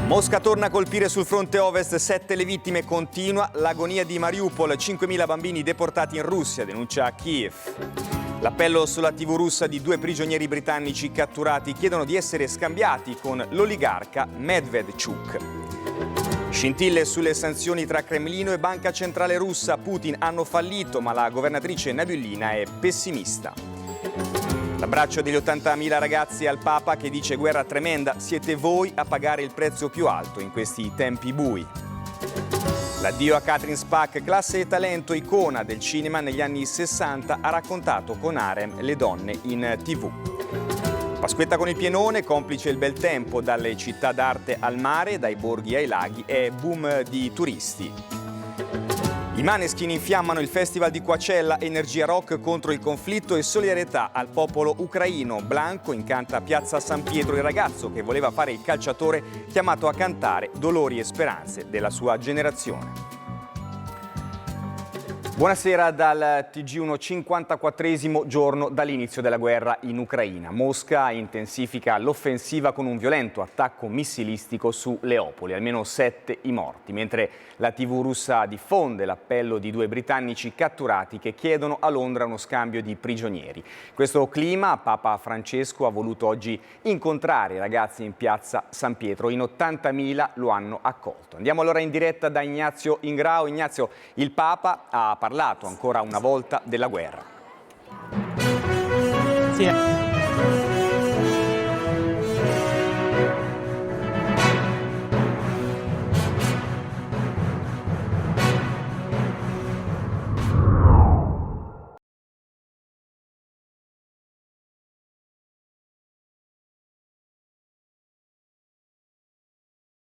Mosca torna a colpire sul fronte ovest, 7 le vittime, continua l'agonia di Mariupol, 5.000 bambini deportati in Russia, denuncia Kiev. L'appello sulla TV russa di 2 prigionieri britannici catturati, chiedono di essere scambiati con l'oligarca Medvedchuk. Scintille sulle sanzioni tra Cremlino e Banca Centrale Russa, Putin hanno fallito, ma la governatrice Nabiullina è pessimista. L'abbraccio degli 80.000 ragazzi al Papa che dice guerra tremenda, siete voi a pagare il prezzo più alto in questi tempi bui. L'addio a Catherine Spack, classe e talento, icona del cinema negli anni 60, ha raccontato con harem le donne in TV. Pasquetta con il pienone, complice il bel tempo, dalle città d'arte al mare, dai borghi ai laghi e boom di turisti. I Maneskin infiammano il festival di Coachella, energia rock contro il conflitto e solidarietà al popolo ucraino. Blanco incanta Piazza San Pietro, il ragazzo che voleva fare il calciatore chiamato a cantare dolori e speranze della sua generazione. Buonasera dal TG1, 54esimo giorno dall'inizio della guerra in Ucraina. Mosca intensifica l'offensiva con un violento attacco missilistico su Leopoli, almeno 7 i morti, mentre la TV russa diffonde l'appello di 2 britannici catturati che chiedono a Londra uno scambio di prigionieri. In questo clima Papa Francesco ha voluto oggi incontrare i ragazzi in piazza San Pietro. In 80.000 lo hanno accolto. Andiamo allora in diretta da Ignazio Ingrao. Ignazio, il Papa ha parlato ancora una volta della guerra. Sì.